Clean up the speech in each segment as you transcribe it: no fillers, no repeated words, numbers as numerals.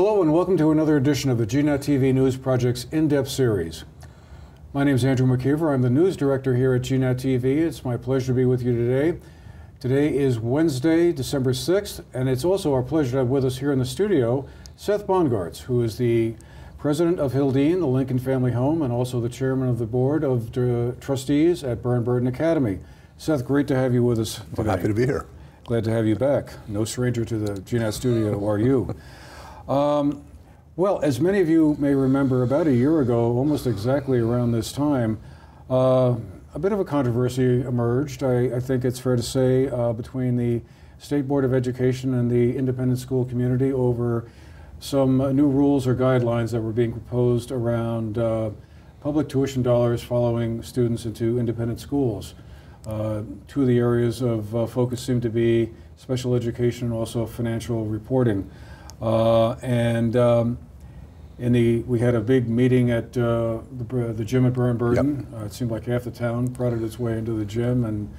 Hello and welcome to another edition of the GNAT TV News Project's in-depth series. My name is Andrew McKeever. I'm the news director here at GNAT TV. It's my pleasure to be with you today. Today is Wednesday, December 6th, and it's also our pleasure to have with us here in the studio Seth Bongartz, who is the president of Hildene, the Lincoln Family Home, and also the chairman of the board of trustees at Burn Academy. Seth, great to have you with us today. I'm happy to be here. Glad to have you back. No stranger to the GNAT studio, are you? Well, as many of you may remember, about a year ago, almost exactly around this time, a bit of a controversy emerged, I think it's fair to say, between the State Board of Education and the independent school community over some new rules or guidelines that were being proposed around public tuition dollars following students into independent schools. Two of the areas of focus seem to be special education and also financial reporting. We had a big meeting at the gym at Burn. Yep. It seemed like half the town prodded its way into the gym, and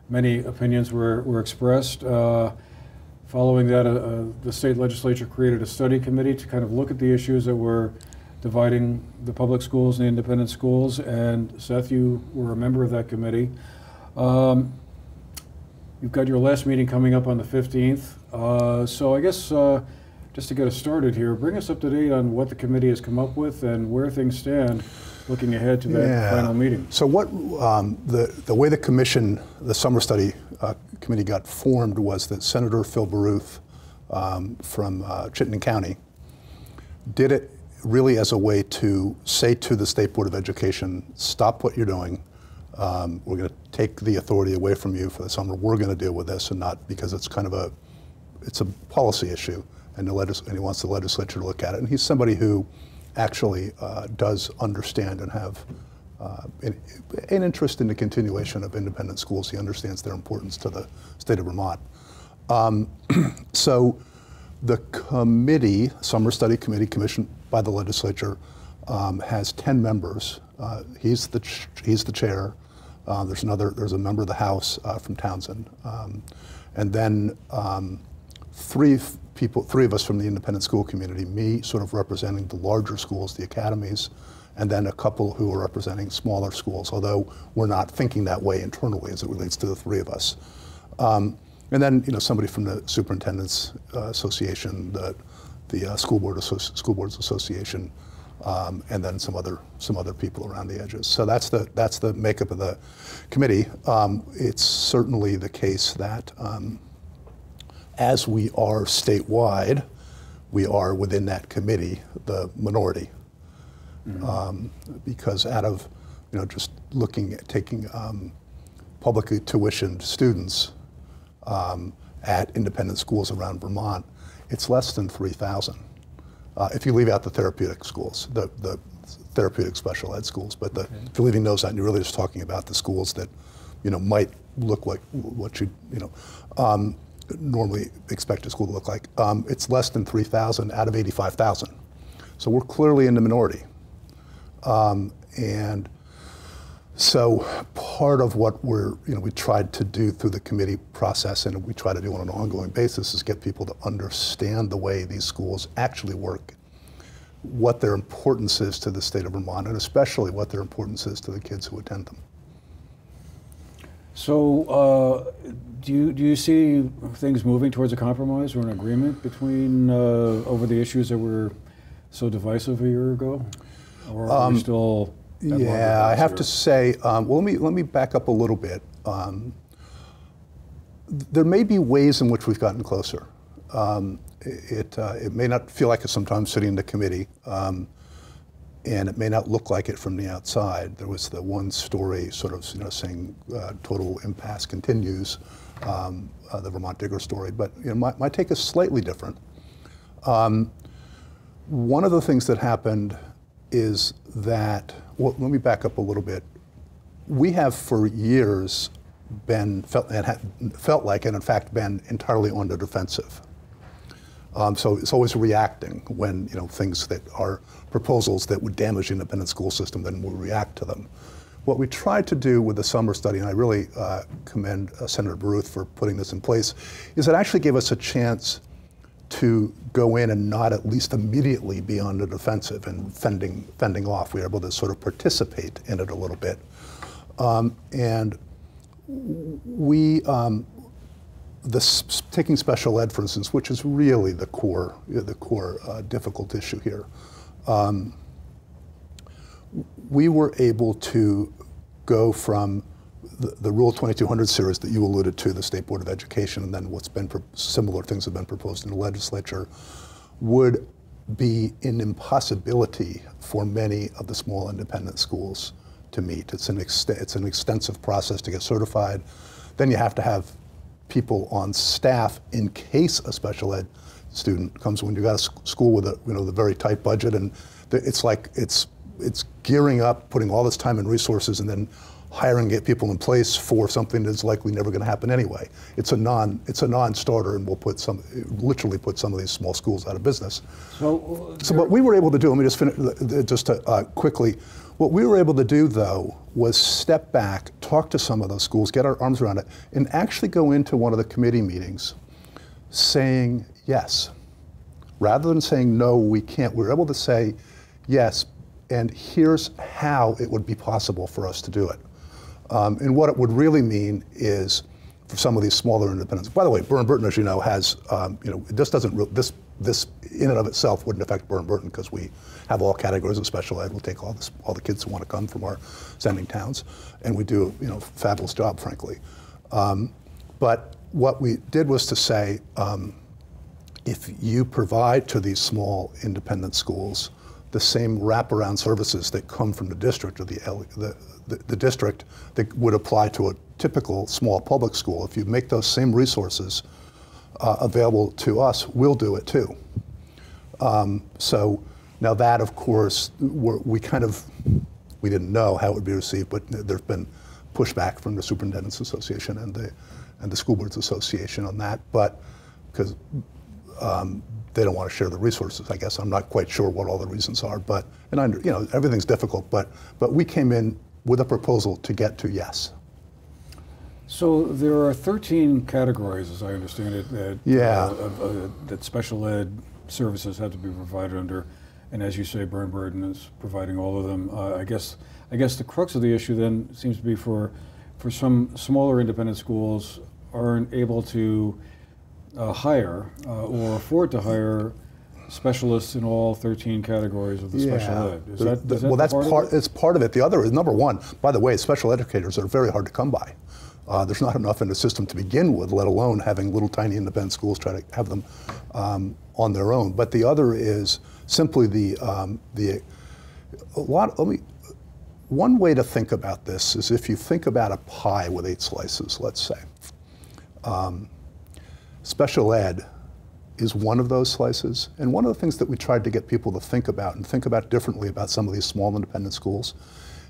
many opinions were expressed. Following that, the state legislature created a study committee to kind of look at the issues that were dividing the public schools and the independent schools. And Seth, you were a member of that committee. You've got your last meeting coming up on the 15th. So I guess just to get us started here, bring us up to date on what the committee has come up with and where things stand looking ahead to that final meeting. So what the way the summer study committee got formed was that Senator Phil Baruth from Chittenden County did it really as a way to say to the State Board of Education, stop what you're doing. We're going to take the authority away from you for the summer. We're going to deal with this, and not because it's kind of it's a policy issue, and he wants the legislature to look at it. And he's somebody who actually does understand and have an interest in the continuation of independent schools. He understands their importance to the state of Vermont. So the committee, Summer Study Committee, commissioned by the legislature, has 10 members. He's the chair. There's a member of the House from Townsend, and then three of us from the independent school community, me sort of representing the larger schools, the academies, and then a couple who are representing smaller schools, although we're not thinking that way internally as it relates to the three of us. And then somebody from the Superintendent's Association, the School Boards Association, and then some other people around the edges. So that's the makeup of the committee. It's certainly the case that as we are statewide, we are within that committee the minority, because out of just looking at taking publicly tuitioned students at independent schools around Vermont, it's less than 3,000. If you leave out the therapeutic schools, the therapeutic special ed schools, but if you're leaving those out, and you're really just talking about the schools that might look like what you normally expect a school to look like, it's less than 3,000 out of 85,000. So we're clearly in the minority. And so part of what we tried to do through the committee process, and we try to do on an ongoing basis, is get people to understand the way these schools actually work, what their importance is to the state of Vermont, and especially what their importance is to the kids who attend them. So do you see things moving towards a compromise or an agreement between over the issues that were so divisive a year ago? Or are we still... Yeah, I have to say, well, let me back up a little bit. There may be ways in which we've gotten closer. It may not feel like it sometimes sitting in the committee, and it may not look like it from the outside. There was the one story sort of saying total impasse continues, the Vermont Digger story, but my take is slightly different. One of the things that happened is that, well, let me back up a little bit. We have for years felt like, and in fact been entirely on the defensive. So it's always reacting when things that are proposals that would damage the independent school system, then we'll react to them. What we tried to do with the summer study, and I really commend Senator Baruth for putting this in place, is it actually gave us a chance to go in and not at least immediately be on the defensive and fending off. We were able to sort of participate in it a little bit. And we, taking special ed, for instance, which is really the core difficult issue here, we were able to go from the Rule 2200 series that you alluded to, the State Board of Education, and then what's been similar things have been proposed in the legislature, would be an impossibility for many of the small independent schools to meet. It's an extensive process to get certified. Then you have to have people on staff in case a special ed student comes. When you got a school with a the very tight budget, and it's like it's gearing up, putting all this time and resources, and then hiring people in place for something that's likely never going to happen anyway. It's a non-starter, and will literally put some of these small schools out of business. So what we were able to do, let me just finish, quickly, what we were able to do though was step back, talk to some of those schools, get our arms around it, and actually go into one of the committee meetings saying yes. Rather than saying no, we can't, we were able to say yes, and here's how it would be possible for us to do it. And what it would really mean is, for some of these smaller independents. By the way, Burton, as you know, has this in and of itself wouldn't affect Burton because we have all categories of special ed. We'll take all the kids who want to come from our sending towns, and we do a fabulous job, frankly. But what we did was to say, if you provide to these small independent schools the same wraparound services that come from the district, or the district that would apply to a typical small public school, if you make those same resources available to us, we'll do it too. So now that, of course, we didn't know how it would be received, but there's been pushback from the Superintendent's Association and the School Boards Association on that, but because they don't want to share the resources, I guess. I'm not quite sure what all the reasons are, but everything's difficult. But we came in with a proposal to get to yes. So there are 13 categories, as I understand it, that special ed services have to be provided under, and as you say, Burton is providing all of them. I guess the crux of the issue then seems to be for some smaller independent schools aren't able to hire or afford to hire specialists in all 13 categories of the special ed. Is that it's part of it. The other is, number one, by the way, special educators are very hard to come by. There's not enough in the system to begin with, let alone having little tiny independent schools try to have them on their own. But the other is simply one way to think about this is if you think about a pie with 8 slices, let's say. Special ed is one of those slices, and one of the things that we tried to get people to think about and think about differently about some of these small independent schools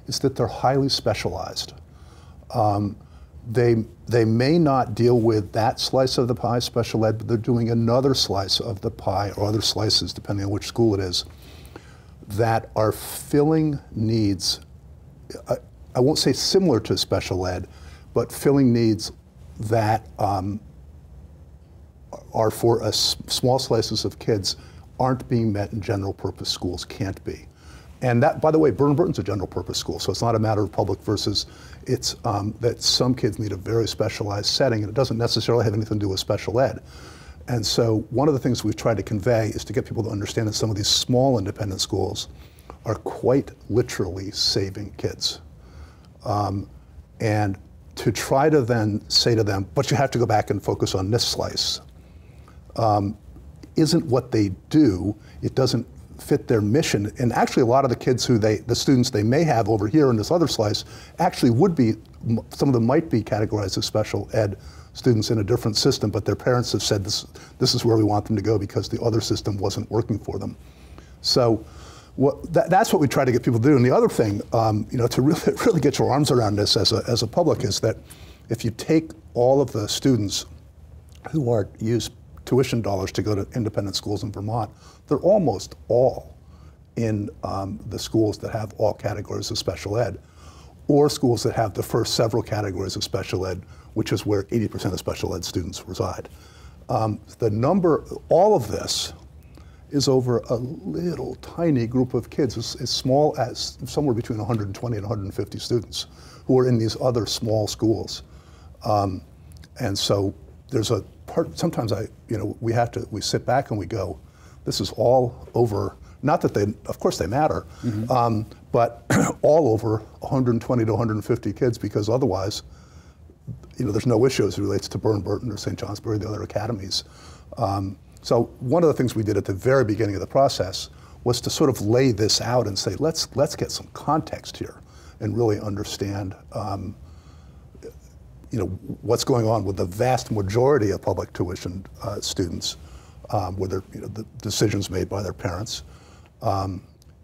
is that they're highly specialized. They may not deal with that slice of the pie, special ed, but they're doing another slice of the pie, or other slices, depending on which school it is, that are filling needs, I won't say similar to special ed, but filling needs that are for small slices of kids aren't being met in general purpose schools, can't be. And that, by the way, Burton's a general purpose school, so it's not a matter of public versus, it's that some kids need a very specialized setting, and it doesn't necessarily have anything to do with special ed. And so one of the things we've tried to convey is to get people to understand that some of these small independent schools are quite literally saving kids. And to try to then say to them, but you have to go back and focus on this slice, isn't what they do. It doesn't fit their mission. And actually a lot of the kids the students they may have over here in this other slice actually would be, some of them might be categorized as special ed students in a different system, but their parents have said this is where we want them to go because the other system wasn't working for them. So that's what we try to get people to do. And the other thing, to really get your arms around this as a public is that if you take all of the students who use tuition dollars to go to independent schools in Vermont, they're almost all in the schools that have all categories of special ed, or schools that have the first several categories of special ed, which is where 80% of special ed students reside. The number, all of this is over a little tiny group of kids, as small as somewhere between 120 and 150 students who are in these other small schools. And so there's a part, sometimes we sit back and we go, this is all over, not that they, of course they matter, but all over 120 to 150 kids, because otherwise, there's no issue as it relates to Burton or St. Johnsbury, the other academies. So one of the things we did at the very beginning of the process was to sort of lay this out and say, let's get some context here and really understand what's going on with the vast majority of public tuition students, whether the decisions made by their parents,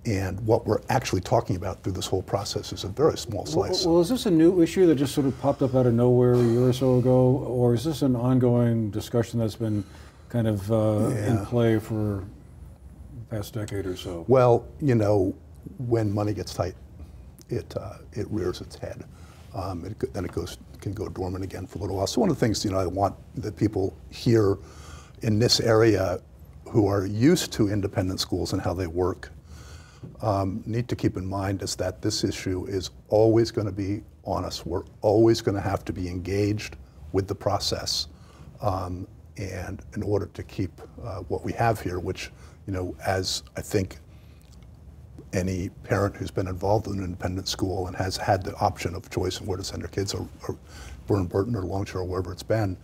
and what we're actually talking about through this whole process is a very small slice. Well, is this a new issue that just sort of popped up out of nowhere a year or so ago, or is this an ongoing discussion that's been kind of in play for the past decade or so? Well, when money gets tight, it rears its head. Then it can go dormant again for a little while. So one of the things I want that people here in this area who are used to independent schools and how they work need to keep in mind is that this issue is always going to be on us. We're always going to have to be engaged with the process, and in order to keep what we have here, which as I think any parent who's been involved in an independent school and has had the option of choice in where to send their kids, or Burton or Longshore or wherever it's been,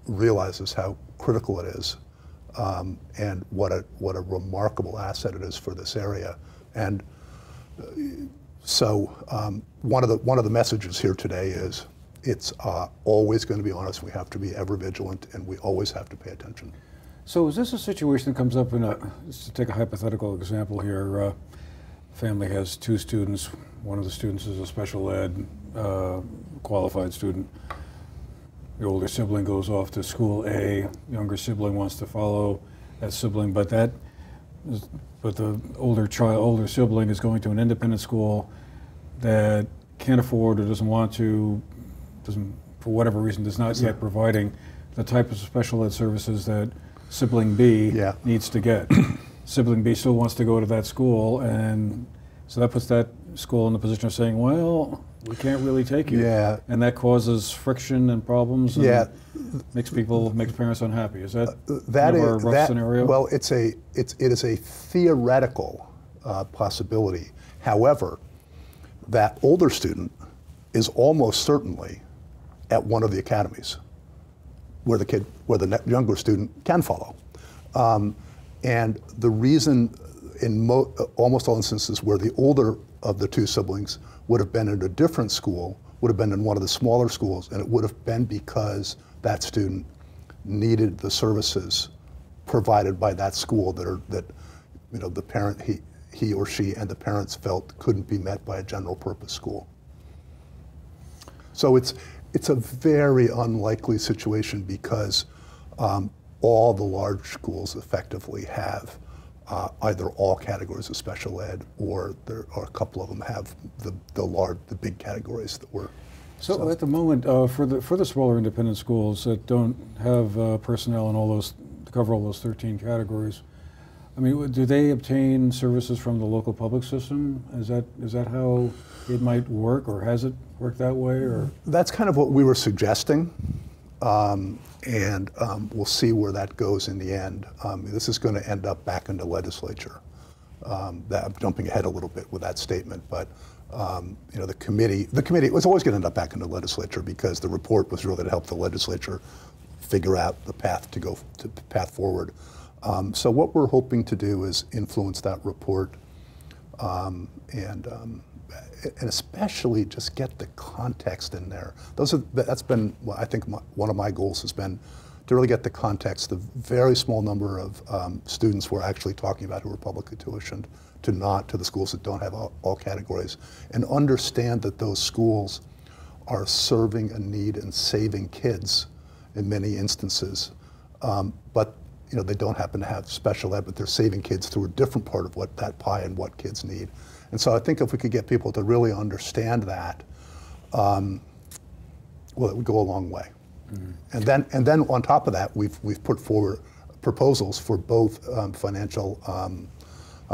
realizes how critical it is, and what a remarkable asset it is for this area. And so one of the messages here today is it's always going to be on us. We have to be ever vigilant, and we always have to pay attention. So is this a situation that comes up in just to take a hypothetical example here, family has two students, one of the students is a special ed qualified student, the older sibling goes off to school A, younger sibling wants to follow that sibling, but the older sibling is going to an independent school that can't afford or doesn't want to, for whatever reason, is not yet providing the type of special ed services that sibling B needs to get. Sibling B still wants to go to that school, and so that puts that school in the position of saying, well, we can't really take you. Yeah. And that causes friction and problems and makes parents unhappy. Is that kind of a rough scenario? Well, it is a theoretical possibility. However, that older student is almost certainly at one of the academies where the younger student can follow. And the reason in almost all instances where the older of the two siblings would have been in a different school, would have been in one of the smaller schools, and it would have been because that student needed the services provided by that school that the parent, he or she and the parents felt couldn't be met by a general purpose school. So it's a very unlikely situation because all the large schools effectively have either all categories of special ed, or there are a couple of them have the big categories that were. So at the moment, for the smaller independent schools that don't have personnel and all those to cover all those 13 categories, I mean, do they obtain services from the local public system? Is that how it might work, or has it worked that way? Or that's kind of what we were suggesting, and we'll see where that goes in the end. This is going to end up back in the legislature. I'm jumping ahead a little bit with that statement, but the committee was always going to end up back in the legislature because the report was really to help the legislature figure out the path forward. So what we're hoping to do is influence that report, and especially just get the context in there. That's been, I think, one of my goals has been to really get the context. The very small number of students we're actually talking about who are publicly tuitioned to the schools that don't have all categories, and understand that those schools are serving a need and saving kids in many instances, but they don't happen to have special ed, but they're saving kids through a different part of what that pie and what kids need. And so I think if we could get people to really understand that, well, it would go a long way. And then on top of that, we've put forward proposals for both financial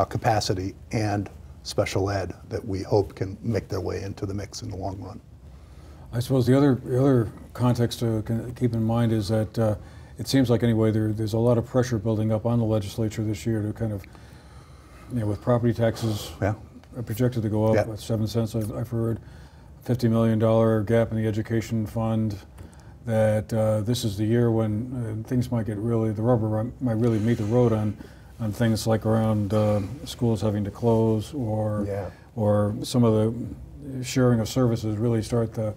capacity and special ed that we hope can make their way into the mix in the long run. I suppose the other context to keep in mind is that it seems like anyway there's a lot of pressure building up on the legislature this year to kind of, with property taxes projected to go up 7 cents, I've heard, $50 million gap in the education fund, that this is the year when things might get really, the rubber might really meet the road on things like around schools having to close, or some of the sharing of services really start to,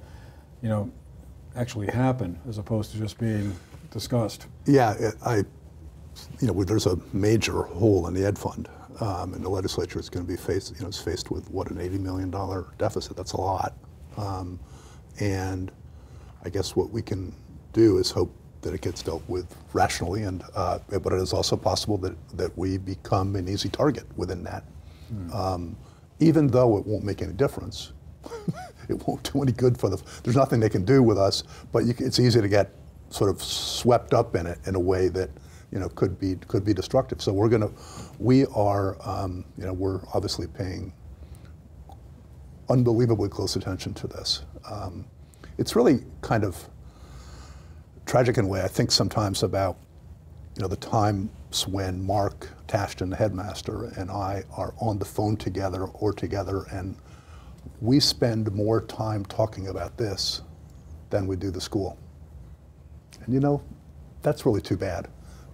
actually happen as opposed to just being discussed. Yeah, there's a major hole in the ed fund, and the legislature is going to be faced with what, an $80 million deficit. That's a lot, and I guess what we can do is hope that it gets dealt with rationally, and but it is also possible that we become an easy target within that, even though it won't make any difference. It won't do any good there's nothing they can do with us, but it's easy to get sort of swept up in it in a way that could be destructive. So we're obviously paying unbelievably close attention to this. It's really kind of tragic in a way. I think sometimes about the times when Mark Tashton, the headmaster, and I are on the phone together, and we spend more time talking about this than we do the school. And that's really too bad,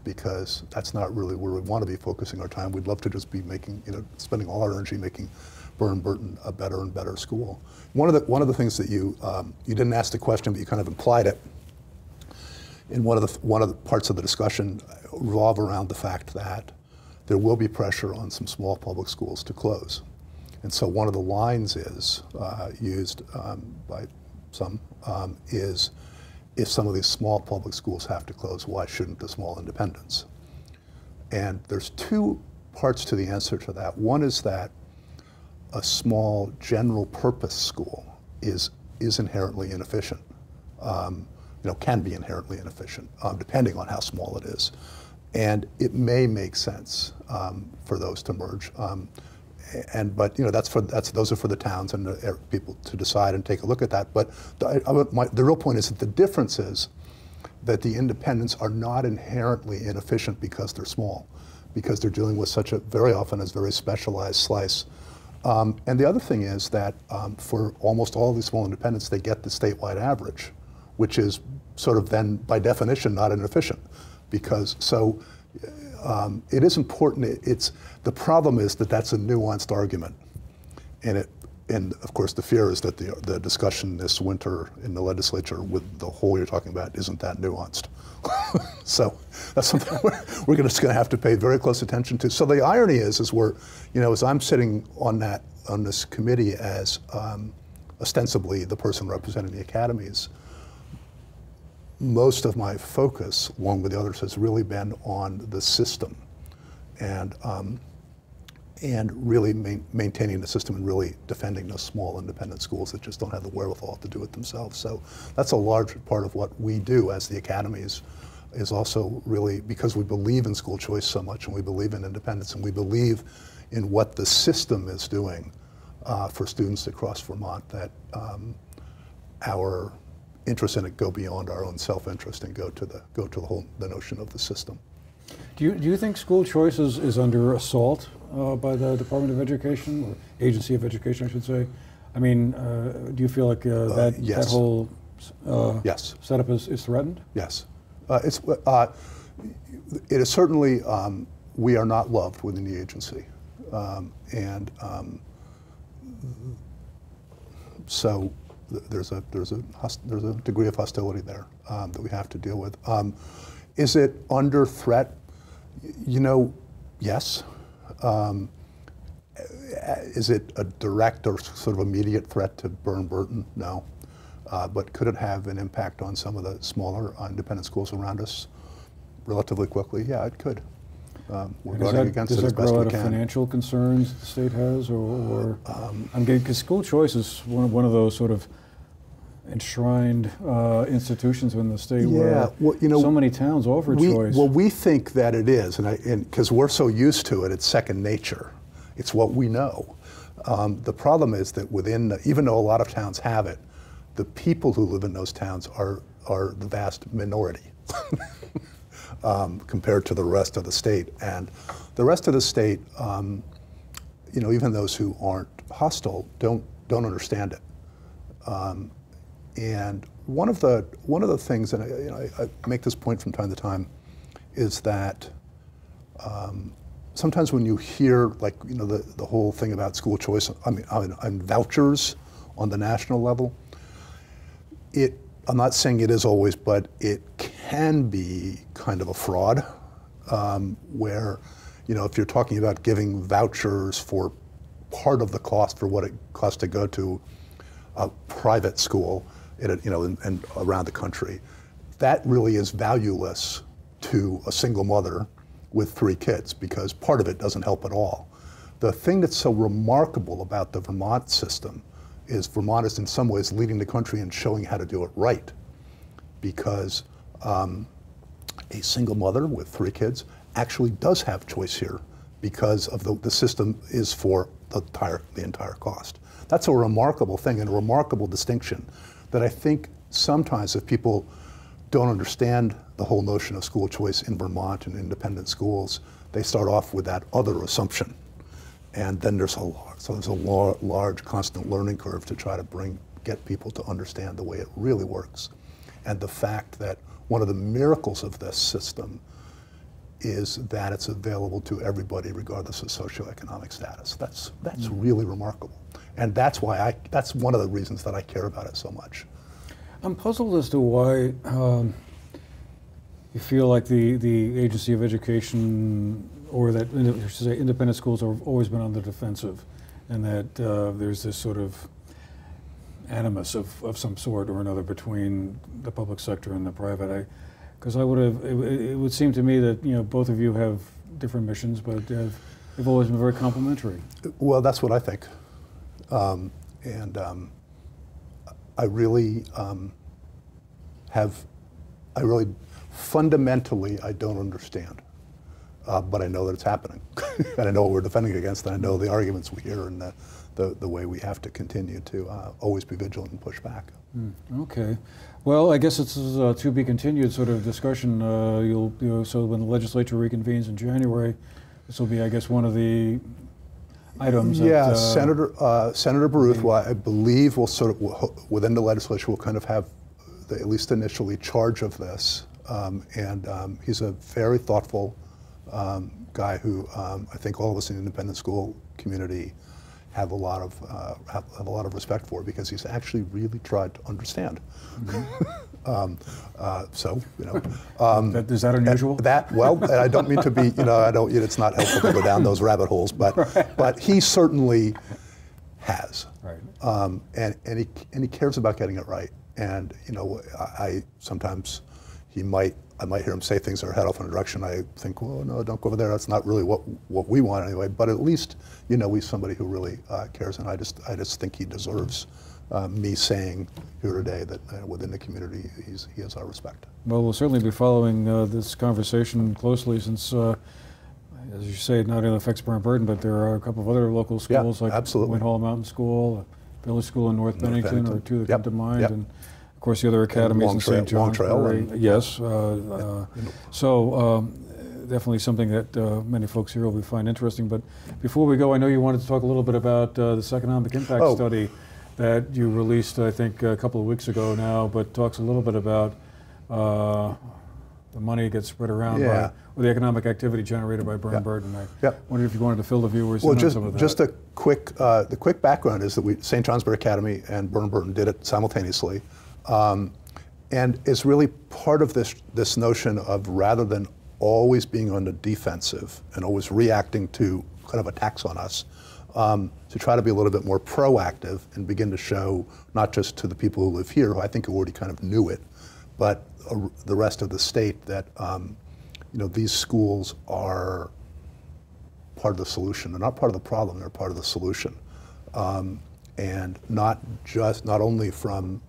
because that's not really where we want to be focusing our time. We'd love to just be spending all our energy making Burton a better and better school. One of the things that you didn't ask the question, but you kind of implied it in one of the parts of the discussion, revolve around the fact that there will be pressure on some small public schools to close. And so one of the lines is used by some is, if some of these small public schools have to close, why shouldn't the small independents? And there's two parts to the answer to that. One is that a small general purpose school is inherently inefficient, can be inherently inefficient, depending on how small it is. And it may make sense for those to merge. But those are for the towns and the people to decide and take a look at that. But the real point is that the difference is that the independents are not inherently inefficient because they're small, because they're dealing with very often a very specialized slice. And the other thing is that for almost all of these small independents, they get the statewide average, which is sort of then by definition not inefficient, because it is important. The problem is that that's a nuanced argument, and of course the fear is that the discussion this winter in the legislature with the hole you're talking about isn't that nuanced. So that's something we're just going to have to pay very close attention to. So the irony is as I'm sitting on this committee as ostensibly the person representing the academies, most of my focus, along with the others, has really been on the system, and really maintaining the system and really defending those small independent schools that just don't have the wherewithal to do it themselves. So that's a large part of what we do as the academies, is also really because we believe in school choice so much, and we believe in independence, and we believe in what the system is doing for students across Vermont, that our interests in it go beyond our own self-interest and go to the notion of the system. Do you think school choice is under assault by the Department of Education, or Agency of Education, I should say? I mean, do you feel like that whole setup is threatened? Yes. It is certainly, we are not loved within the agency. So there's a degree of hostility there that we have to deal with. Is it under threat? Yes. Is it a direct or sort of immediate threat to Burton? No. But could it have an impact on some of the smaller independent schools around us relatively quickly? Yeah, it could. We're guarding against it as best we can. Does that grow out of financial concerns the state has, or because school choice is one of those sort of, enshrined institutions in the state Yeah, where well, you know, so many towns offer choice. Well, we think that it is, and because we're so used to it, it's second nature. It's what we know. The problem is that even though a lot of towns have it, the people who live in those towns are the vast minority compared to the rest of the state. And the rest of the state, you know, even those who aren't hostile don't understand it. And one of the things, and I make this point from time to time, is that sometimes when you hear, like, you know, the whole thing about school choice, I mean, on vouchers on the national level, I'm not saying it is always, but it can be kind of a fraud, where, you know, if you're talking about giving vouchers for part of the cost for what it costs to go to a private school, you know, and around the country, that really is valueless to a single mother with 3 kids, because part of it doesn't help at all. The thing that's so remarkable about the Vermont system is Vermont is in some ways leading the country in showing how to do it right, because a single mother with 3 kids actually does have choice here, because of the system is for the entire cost. That's a remarkable thing and a remarkable distinction that I think sometimes, if people don't understand the whole notion of school choice in Vermont and independent schools, they start off with that other assumption. And then there's a large constant learning curve to try to get people to understand the way it really works. And the fact that one of the miracles of this system is that it's available to everybody regardless of socioeconomic status. That's really remarkable. And that's why that's one of the reasons that I care about it so much. I'm puzzled as to why you feel like the Agency of Education, or that, I should say, independent schools have always been on the defensive, and that there's this sort of animus of some sort or another between the public sector and the private. Because it would seem to me that, you know, both of you have different missions, but they've always been very complementary. Well, that's what I think. I really fundamentally, I don't understand, but I know that it's happening, and I know what we're defending against, and I know the arguments we hear, and the way we have to continue to always be vigilant and push back. Okay. Well, I guess it's a to be continued sort of discussion. So when the legislature reconvenes in January, this will be, I guess, one of the items. Yeah, Senator Baruth, I believe, will sort of, within the legislature, will kind of have, at least initially, charge of this. And he's a very thoughtful guy who I think all of us in the independent school community have a lot of respect for, because he's actually really tried to understand. So, you know, is that unusual? Well, and I don't mean to be, you know, it's not helpful to go down those rabbit holes, but right. But he certainly has, right. And he cares about getting it right. And, you know, I sometimes I might hear him say things that are head off in a direction. I think, well, no, don't go over there. That's not really what we want anyway. But at least, you know, he's somebody who really cares, and I just think he deserves me saying here today that within the community he has our respect. Well, we'll certainly be following this conversation closely, since, as you say, it not only affects Burn, but there are a couple of other local schools, like Wind Hall Mountain School, Village School in North Bennington, or two that come to mind. And of course, the other academies in St. John. Long Trail. Yes. So definitely something that many folks here will find interesting. But before we go, I know you wanted to talk a little bit about this economic impact study that you released, I think, a couple of weeks ago now, but talks a little bit about the money gets spread around by, or the economic activity generated by Burn. I wonder if you wanted to fill the viewers in on some of that. Just the quick background is that St. Johnsbury Academy and Burn did it simultaneously. And it's really part of this notion of, rather than always being on the defensive and always reacting to kind of attacks on us, to try to be a little bit more proactive and begin to show, not just to the people who live here, who I think already kind of knew it, but the rest of the state, that you know, these schools are part of the solution. They're not part of the problem, they're part of the solution. and not only from,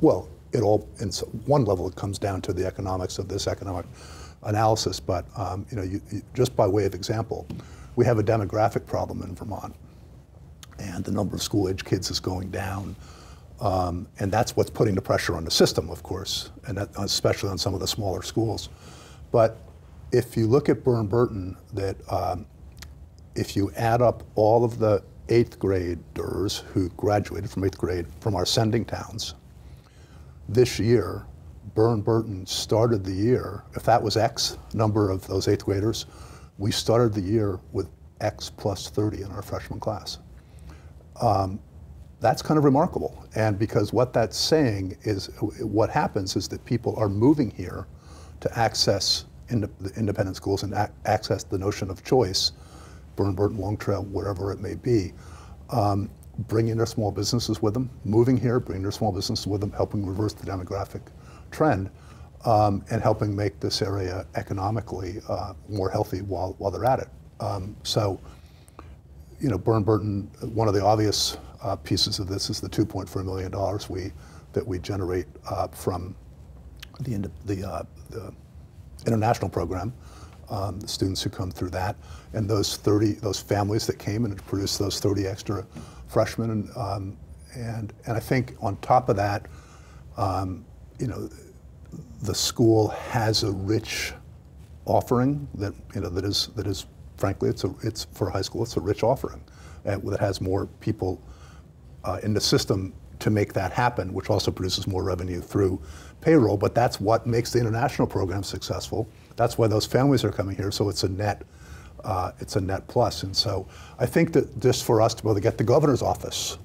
well, it all, in one level it comes down to the economics of this economic analysis, but you know, just by way of example, we have a demographic problem in Vermont, and the number of school-age kids is going down, and that's what's putting the pressure on the system, of course, and that, especially on some of the smaller schools. But if you look at Burn-Burton, that if you add up all of the 8th graders who graduated from 8th grade from our sending towns, this year, Burn-Burton started the year, if that was X number of those 8th graders, we started the year with X plus 30 in our freshman class. That's kind of remarkable. And because what that's saying is, what happens is that people are moving here to access the independent schools and access the notion of choice, Burn-Burton, Long Trail, whatever it may be, bringing their small businesses with them, moving here, bringing their small businesses with them, helping reverse the demographic trend, and helping make this area economically more healthy while they're at it. So, you know, Burn-Burton, one of the obvious pieces of this is the $2.4 million that we generate from the international program, the students who come through that, and those families that came and produced those 30 extra freshmen, and I think on top of that, you know, the school has a rich offering that, you know, that is frankly, it's for high school, it's a rich offering that has more people in the system to make that happen, which also produces more revenue through payroll. But that's what makes the international program successful. That's why those families are coming here. So it's a net plus. And so I think that just for us to be able to get the governor's office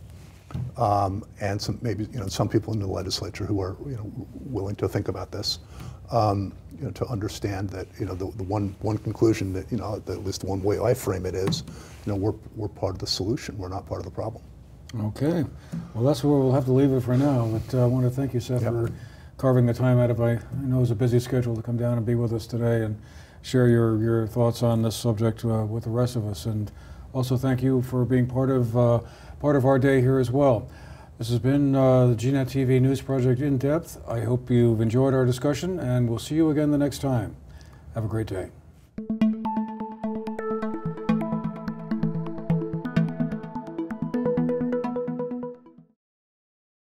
and some, maybe, you know, some people in the legislature who are, you know, willing to think about this, you know, to understand that, you know, the one conclusion that, you know, at least one way I frame it is, you know, we're part of the solution. We're not part of the problem. Okay. Well, that's where we'll have to leave it for now. But I want to thank you, Seth, for carving the time out of, I know it was a busy schedule to come down and be with us today and share your thoughts on this subject with the rest of us. And also thank you for being part of our day here as well. This has been the GNet TV News Project In Depth. I hope you've enjoyed our discussion, and we'll see you again the next time. Have a great day.